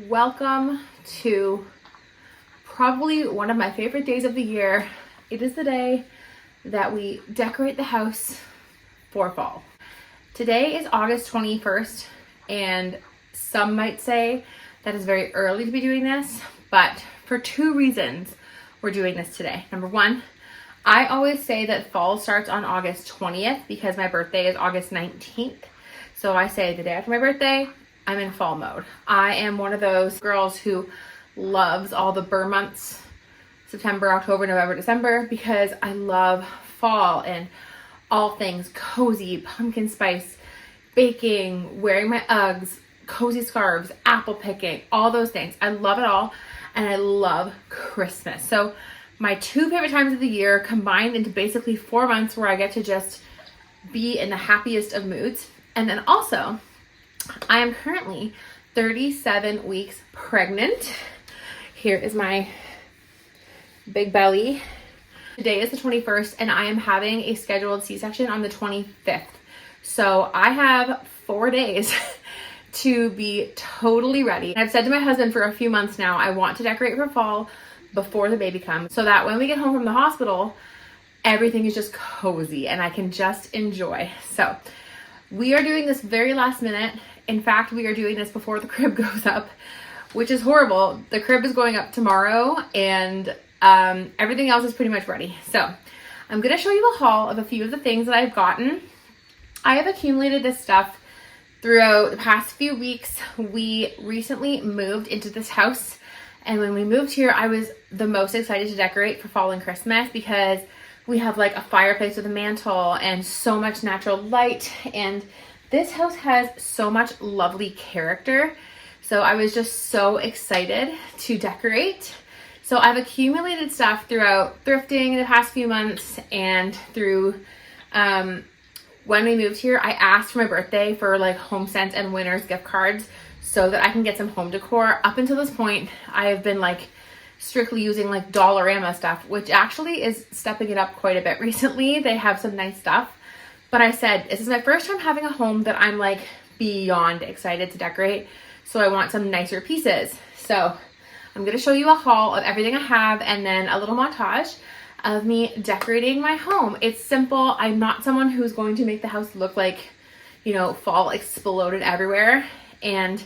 Welcome to probably one of my favorite days of the year. It is the day that we decorate the house for fall. Today is August 21st, and some might say that is very early to be doing this, but for two reasons we're doing this today. Number one, I always say that fall starts on August 20th because my birthday is August 19th. So I say the day after my birthday, I'm in fall mode. I am one of those girls who loves all the burr months, September, October, November, December, because I love fall and all things cozy, pumpkin spice, baking, wearing my Uggs, cozy scarves, apple picking, all those things. I love it all, and I love Christmas. So my two favorite times of the year combined into basically 4 months where I get to just be in the happiest of moods. And then also, I am currently 37 weeks pregnant. Here is my big belly. Today is the 21st, and I am having a scheduled C-section on the 25th. So I have 4 days to be totally ready. I've said to my husband for a few months now, I want to decorate for fall before the baby comes so that when we get home from the hospital, everything is just cozy and I can just enjoy. So we are doing this very last minute. In fact, we are doing this before the crib goes up, which is horrible. The crib is going up tomorrow, and everything else is pretty much ready. So I'm going to show you a haul of a few of the things that I've gotten. I have accumulated this stuff throughout the past few weeks. We recently moved into this house, and when we moved here, I was the most excited to decorate for fall and Christmas because we have like a fireplace with a mantle and so much natural light, and this house has so much lovely character. So I was just so excited to decorate. So I've accumulated stuff throughout thrifting the past few months, and through when we moved here, I asked for my birthday for like HomeSense and Winners gift cards so that I can get some home decor. Up until this point, I have been like strictly using like Dollarama stuff, which actually is stepping it up quite a bit recently. They have some nice stuff. But I said, this is my first time having a home that I'm like beyond excited to decorate. So I want some nicer pieces. So I'm going to show you a haul of everything I have and then a little montage of me decorating my home. It's simple. I'm not someone who's going to make the house look like, you know, fall exploded everywhere. And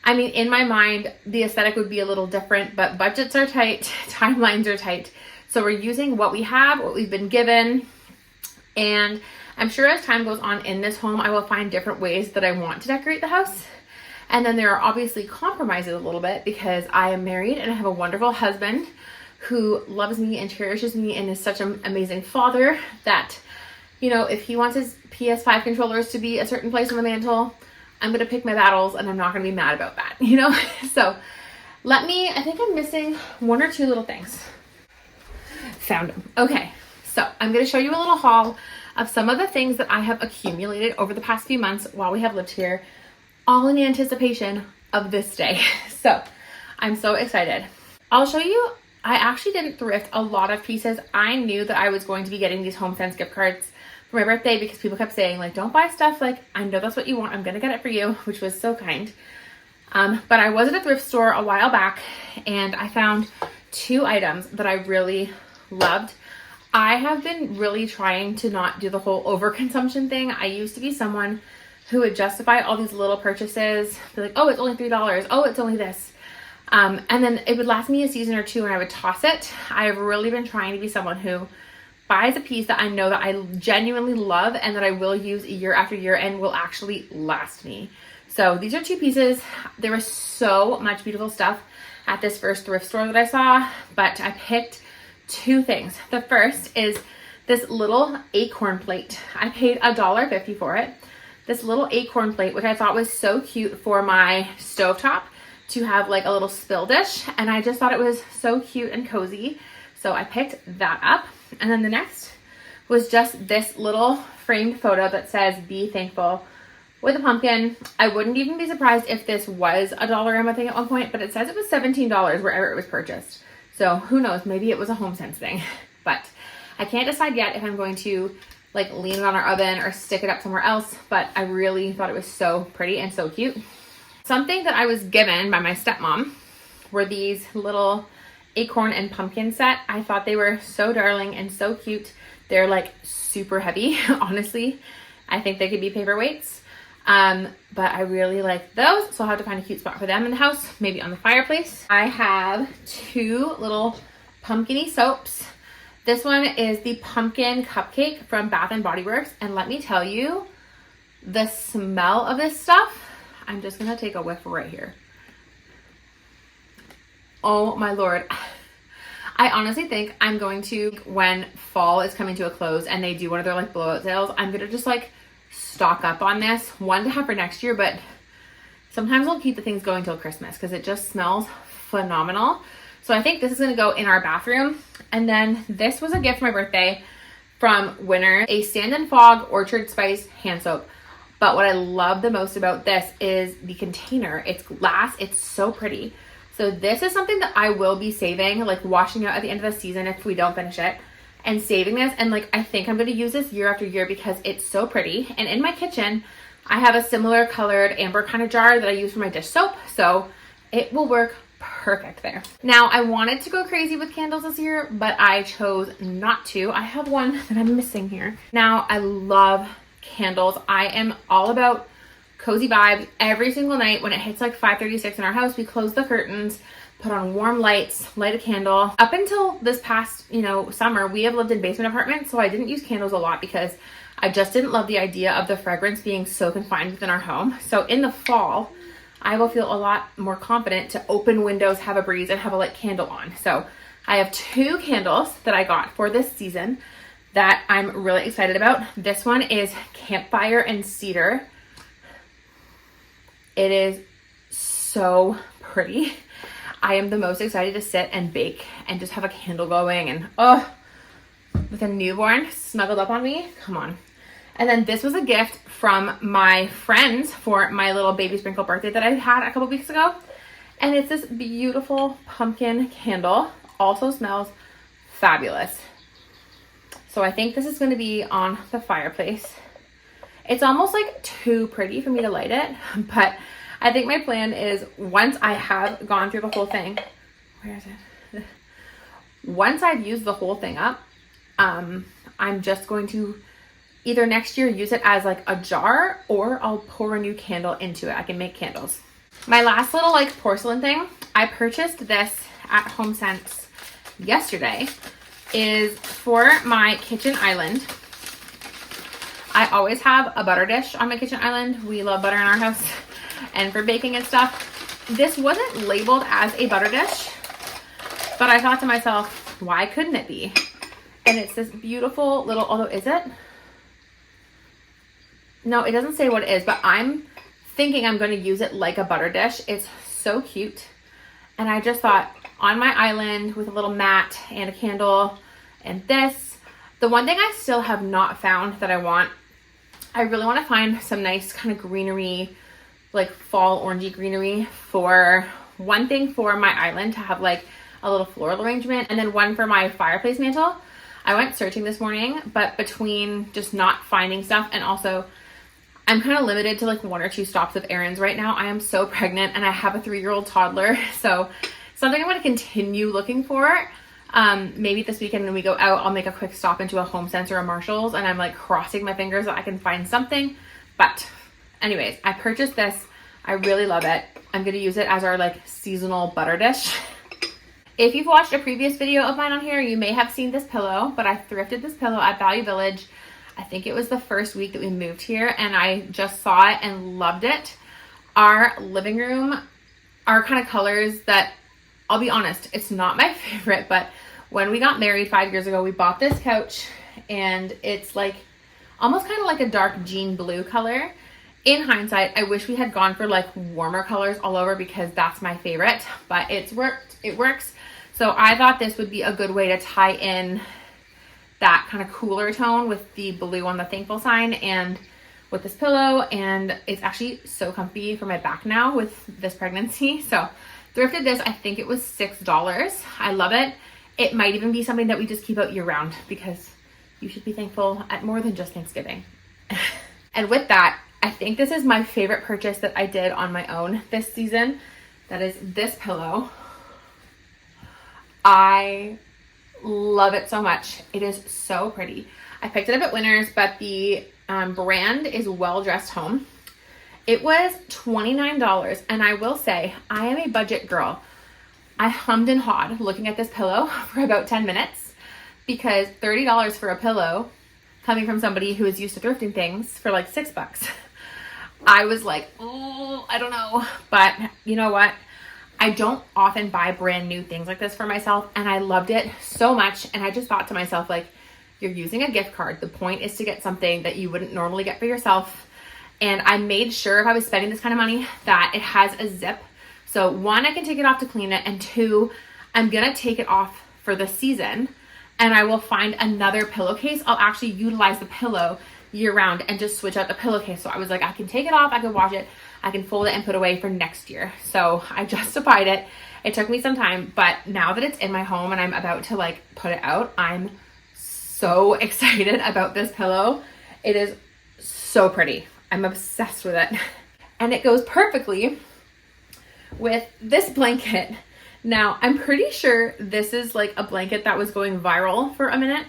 I mean, in my mind, the aesthetic would be a little different, but budgets are tight, timelines are tight. So we're using what we have, what we've been given. And I'm sure as time goes on in this home, I will find different ways that I want to decorate the house. And then there are obviously compromises a little bit because I am married and I have a wonderful husband who loves me and cherishes me and is such an amazing father that, you know, if he wants his PS5 controllers to be a certain place on the mantle, I'm going to pick my battles and I'm not going to be mad about that, you know? So I think I'm missing one or two little things. Found them. Okay. So I'm going to show you a little haul of some of the things that I have accumulated over the past few months while we have lived here, all in anticipation of this day. So I'm so excited. I'll show you, I actually didn't thrift a lot of pieces. I knew that I was going to be getting these HomeSense gift cards for my birthday because people kept saying like, don't buy stuff. Like, I know that's what you want. I'm going to get it for you, which was so kind. But I was at a thrift store a while back and I found two items that I really loved. I have been really trying to not do the whole overconsumption thing. I used to be someone who would justify all these little purchases. Be like, oh, it's only $3. Oh, it's only this. And then it would last me a season or two and I would toss it. I've really been trying to be someone who buys a piece that I know that I genuinely love and that I will use year after year and will actually last me. So these are two pieces. There was so much beautiful stuff at this first thrift store that I saw, but I picked two things. The first is this little acorn plate. I paid $1.50 for it. This little acorn plate, which I thought was so cute for my stovetop to have like a little spill dish. And I just thought it was so cute and cozy. So I picked that up. And then the next was just this little framed photo that says, "Be thankful," with a pumpkin. I wouldn't even be surprised if this was a Dollarama thing at one point, but it says it was $17 wherever it was purchased. So who knows, maybe it was a HomeSense thing, but I can't decide yet if I'm going to like lean it on our oven or stick it up somewhere else, but I really thought it was so pretty and so cute. Something that I was given by my stepmom were these little acorn and pumpkin set. I thought they were so darling and so cute. They're like super heavy, honestly. I think they could be paperweights. But I really like those, so I'll have to find a cute spot for them in the house, maybe on the fireplace. I have two little pumpkin-y soaps. This one is the pumpkin cupcake from Bath and Body Works, and let me tell you, the smell of this stuff, I'm just gonna take a whiff right here. Oh my Lord. I honestly think I'm going to, when fall is coming to a close and they do one of their like blowout sales, I'm gonna just like stock up on this, one to have for next year, but sometimes I'll keep the things going till Christmas because it just smells phenomenal. So I think this is gonna go in our bathroom. And then this was a gift for my birthday from Winner, a Sand and Fog Orchard Spice hand soap. But what I love the most about this is the container. It's glass, it's so pretty. So this is something that I will be saving, like washing out at the end of the season if we don't finish it, and saving this. And like, I think I'm gonna use this year after year because it's so pretty. And in my kitchen, I have a similar colored amber kind of jar that I use for my dish soap. So it will work perfect there. Now, I wanted to go crazy with candles this year, but I chose not to. I have one that I'm missing here. Now, I love candles. I am all about cozy vibes. Every single night when it hits like 5:36 in our house, we close the curtains, put on warm lights, light a candle. Up until this past, summer, we have lived in basement apartments, so I didn't use candles a lot because I just didn't love the idea of the fragrance being so confined within our home. So in the fall, I will feel a lot more confident to open windows, have a breeze, and have a lit candle on. So I have two candles that I got for this season that I'm really excited about. This one is Campfire and Cedar. It is so pretty. I am the most excited to sit and bake and just have a candle going and with a newborn snuggled up on me, come on. And then this was a gift from my friends for my little baby sprinkle birthday that I had a couple weeks ago. And it's this beautiful pumpkin candle. Also smells fabulous. So I think this is going to be on the fireplace. It's almost like too pretty for me to light it, but I think my plan is once I have gone through the whole thing, where is it? Once I've used the whole thing up, I'm just going to either next year use it as like a jar or I'll pour a new candle into it. I can make candles. My last little like porcelain thing, I purchased this at HomeSense yesterday, is for my kitchen island. I always have a butter dish on my kitchen island. We love butter in our house and for baking and stuff. This wasn't labeled as a butter dish, but I thought to myself, why couldn't it be? And it's this beautiful little, although is it? No, it doesn't say what it is, but I'm thinking I'm going to use it like a butter dish. It's so cute. And I just thought on my island with a little mat and a candle and this. The one thing I still have not found that I really want to find some nice kind of greenery, like fall orangey greenery for one thing for my island to have like a little floral arrangement, and then one for my fireplace mantle. I went searching this morning, but between just not finding stuff and also I'm kind of limited to like one or two stops of errands right now. I am so pregnant and I have a 3-year-old toddler. So something I'm going to continue looking for. Maybe this weekend when we go out, I'll make a quick stop into a HomeSense or a Marshall's, and I'm like crossing my fingers that I can find something. But anyways, I purchased this. I really love it. I'm going to use it as our like seasonal butter dish. If you've watched a previous video of mine on here, you may have seen this pillow, but I thrifted this pillow at Value Village. I think it was the first week that we moved here, and I just saw it and loved it. Our living room are kind of colors that, I'll be honest, it's not my favorite, but when we got married 5 years ago, we bought this couch, and it's like almost kind of like a dark jean blue color. In hindsight, I wish we had gone for like warmer colors all over because that's my favorite, but it works. So I thought this would be a good way to tie in that kind of cooler tone with the blue on the thankful sign and with this pillow. And it's actually so comfy for my back now with this pregnancy. So thrifted this. I think it was $6. I love it. It might even be something that we just keep out year round because you should be thankful at more than just Thanksgiving. And with that, I think this is my favorite purchase that I did on my own this season. That is this pillow. I love it so much. It is so pretty. I picked it up at Winners, but the brand is Well Dressed Home. It was $29, and I will say, I am a budget girl. I hummed and hawed looking at this pillow for about 10 minutes because $30 for a pillow, coming from somebody who is used to thrifting things for like $6. I was like, oh, I don't know. But you know what? I don't often buy brand new things like this for myself, and I loved it so much. And I just thought to myself, like, you're using a gift card. The point is to get something that you wouldn't normally get for yourself. And I made sure if I was spending this kind of money that it has a zip. So one, I can take it off to clean it, and two, I'm gonna take it off for the season, and I will find another pillowcase. I'll actually utilize the pillow year round and just switch out the pillowcase. So I was like, I can take it off, I can wash it, I can fold it and put away for next year. So I justified it. It took me some time, but now that it's in my home and I'm about to like put it out, I'm so excited about this pillow. It is so pretty. I'm obsessed with it. And it goes perfectly with this blanket. Now, I'm pretty sure this is like a blanket that was going viral for a minute.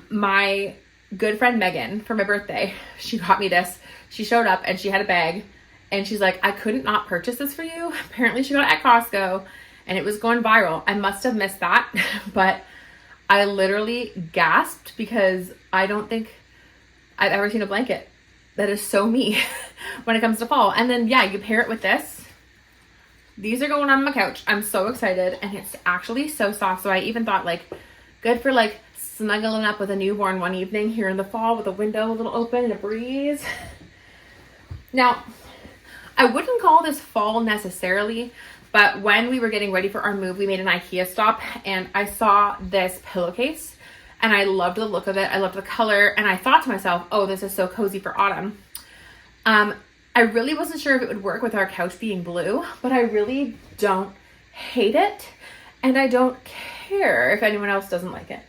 My good friend Megan, for my birthday, she got me this. She showed up and she had a bag and she's like, I couldn't not purchase this for you. Apparently she got it at Costco and it was going viral. I must have missed that, but I literally gasped because I don't think I've ever seen a blanket that is so me when it comes to fall. And then, yeah, you pair it with this. These are going on my couch. I'm so excited. And it's actually so soft. So I even thought, like, good for, like, snuggling up with a newborn one evening here in the fall with a window a little open and a breeze. Now, I wouldn't call this fall necessarily, but when we were getting ready for our move, we made an IKEA stop and I saw this pillowcase and I loved the look of it. I loved the color and I thought to myself, oh, this is so cozy for autumn. I really wasn't sure if it would work with our couch being blue, but I really don't hate it and I don't care if anyone else doesn't like it.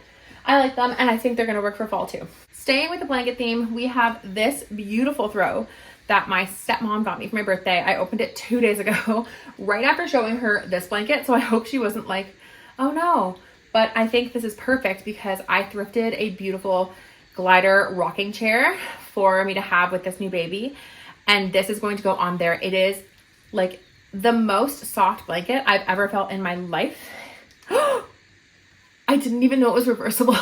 I like them and I think they're going to work for fall too. Staying with the blanket theme, we have this beautiful throw that my stepmom got me for my birthday. I opened it 2 days ago, right after showing her this blanket. So I hope she wasn't like, oh no. But I think this is perfect because I thrifted a beautiful glider rocking chair for me to have with this new baby. And this is going to go on there. It is like the most soft blanket I've ever felt in my life. I didn't even know it was reversible.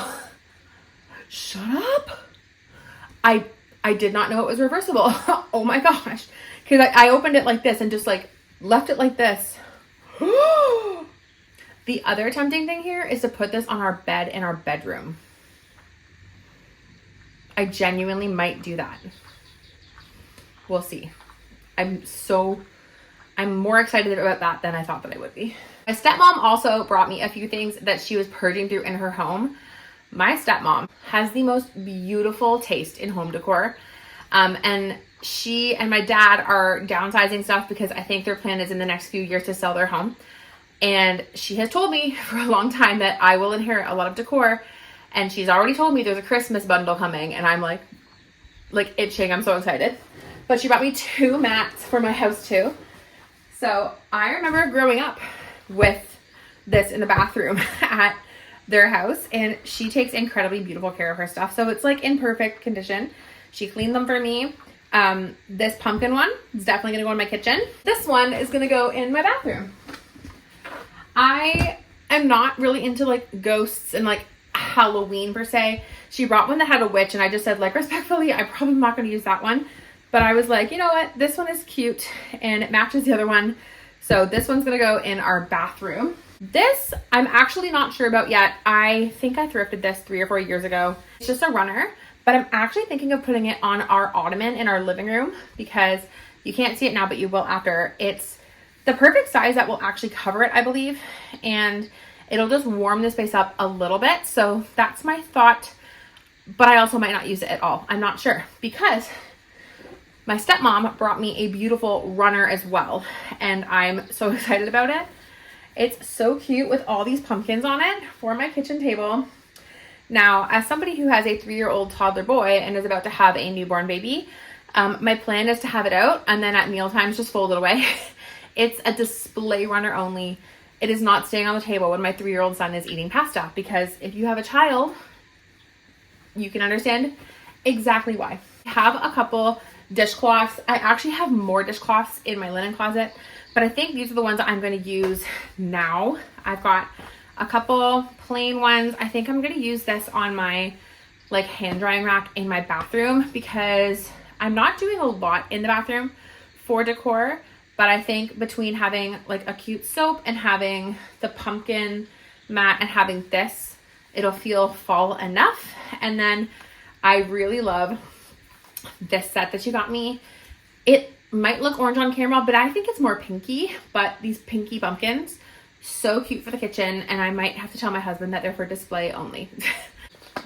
Shut up. I did not know it was reversible. Oh my gosh. Because I opened it like this and just like left it like this. The other tempting thing here is to put this on our bed in our bedroom. I genuinely might do that. We'll see. I'm more excited about that than I thought that I would be. My stepmom also brought me a few things that she was purging through in her home. My stepmom has the most beautiful taste in home decor. And she and my dad are downsizing stuff because I think their plan is in the next few years to sell their home. And she has told me for a long time that I will inherit a lot of decor. And she's already told me there's a Christmas bundle coming. And I'm like itching. I'm so excited. But she brought me 2 mats for my house too. So I remember growing up with this in the bathroom at their house, and she takes incredibly beautiful care of her stuff. So it's like in perfect condition. She cleaned them for me. This pumpkin one is definitely gonna go in my kitchen. This one is gonna go in my bathroom. I am not really into like ghosts and like Halloween per se. She brought one that had a witch and I just said, like, respectfully, I'm probably not gonna use that one. But I was like, you know what? This one is cute and it matches the other one. So this one's gonna go in our bathroom. This, I'm actually not sure about yet. I think I thrifted this 3 or 4 years ago. It's just a runner, but I'm actually thinking of putting it on our ottoman in our living room because you can't see it now, but you will after. It's the perfect size that will actually cover it, I believe. And it'll just warm the space up a little bit. So that's my thought, but I also might not use it at all. I'm not sure because my stepmom brought me a beautiful runner as well. And I'm so excited about it. It's so cute with all these pumpkins on it for my kitchen table. Now, as somebody who has a 3-year-old toddler boy and is about to have a newborn baby, My plan is to have it out and then at meal times just fold it away. It's a display runner only. It is not staying on the table when my 3-year-old son is eating pasta, because if you have a child, you can understand exactly why. I have a couple dishcloths. I actually have more dishcloths in my linen closet, but I think these are the ones that I'm going to use now. I've got a couple plain ones. I think I'm going to use this on my like hand drying rack in my bathroom, because I'm not doing a lot in the bathroom for decor, but I think between having like a cute soap and having the pumpkin mat and having this, it'll feel fall enough. And then I really love this set that you got me. It might look orange on camera, but I think it's more pinky, but these pinky pumpkins, so cute for the kitchen. And I might have to tell my husband that they're for display only.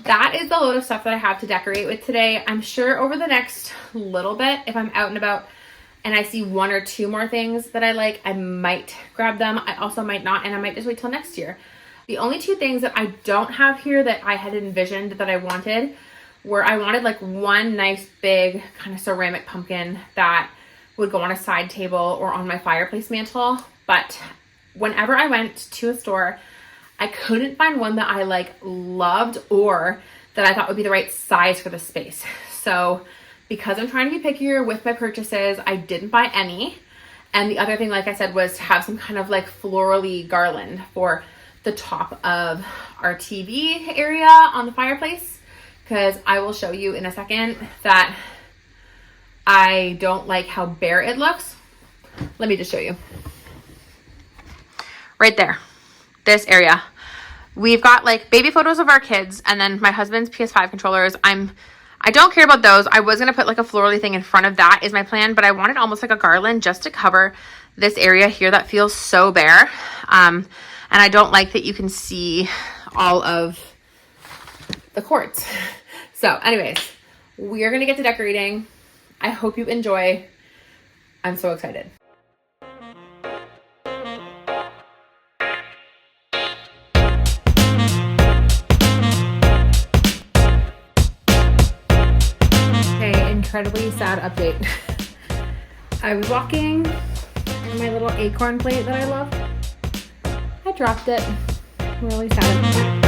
That is the load of stuff that I have to decorate with today. I'm sure over the next little bit, if I'm out and about and I see 1 or 2 more things that I like, I might grab them. I also might not, and I might just wait till next year. The only 2 things that I don't have here that I had envisioned that I wanted were, I wanted like one nice big kind of ceramic pumpkin that would go on a side table or on my fireplace mantle. But whenever I went to a store, I couldn't find one that I like loved or that I thought would be the right size for the space. So because I'm trying to be pickier with my purchases, I didn't buy any. And the other thing, like I said, was to have some kind of like florally garland for the top of our TV area on the fireplace, because I will show you in a second that I don't like how bare it looks. Let me just show you. Right there, this area. We've got like baby photos of our kids and then my husband's PS5 controllers. I don't care about those. I was going to put like a florally thing in front of that is my plan, but I wanted almost like a garland just to cover this area here that feels so bare. And I don't like that you can see all of the cords. So anyways, we're going to get to decorating. I hope you enjoy. I'm so excited. Incredibly sad update. I was walking on my little acorn plate that I love. I dropped it. Really sad.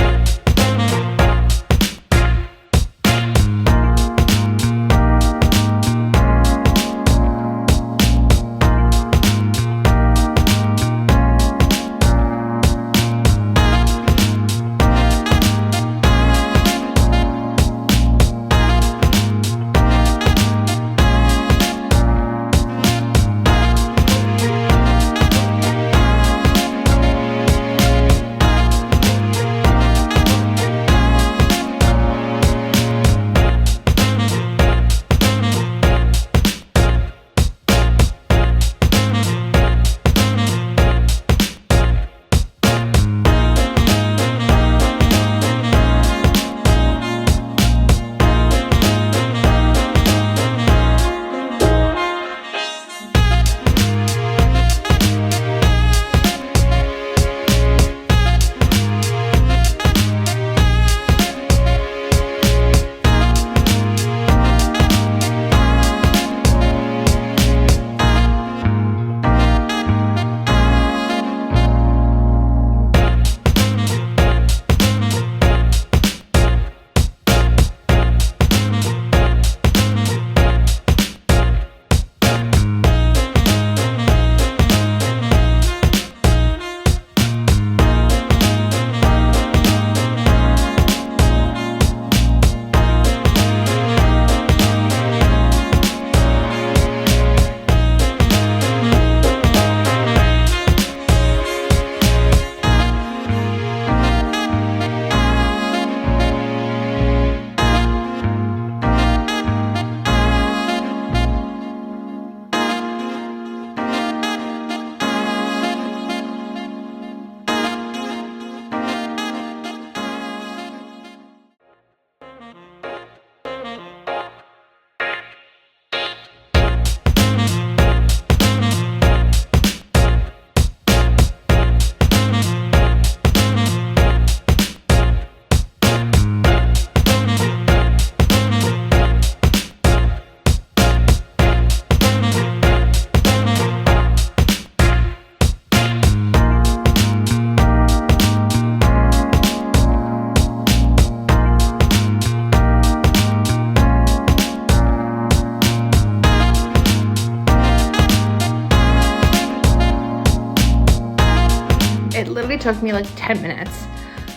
took me like 10 minutes,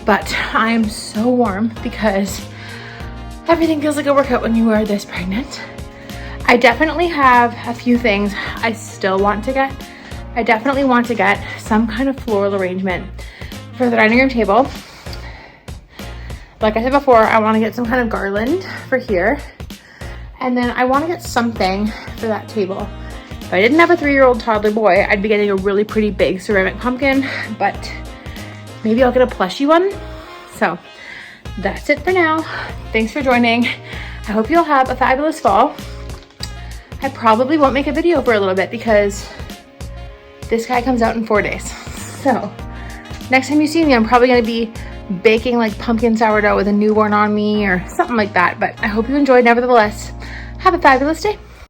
but I'm so warm because everything feels like a workout when you are this pregnant. I definitely have a few things I still want to get. I definitely want to get some kind of floral arrangement for the dining room table. Like I said before, I want to get some kind of garland for here. And then I want to get something for that table. If I didn't have a 3-year-old toddler boy, I'd be getting a really pretty big ceramic pumpkin, but maybe I'll get a plushy one. So that's it for now. Thanks for joining. I hope you'll have a fabulous fall. I probably won't make a video for a little bit because this guy comes out in 4 days. So next time you see me, I'm probably gonna be baking like pumpkin sourdough with a newborn on me or something like that. But I hope you enjoyed nevertheless. Have a fabulous day.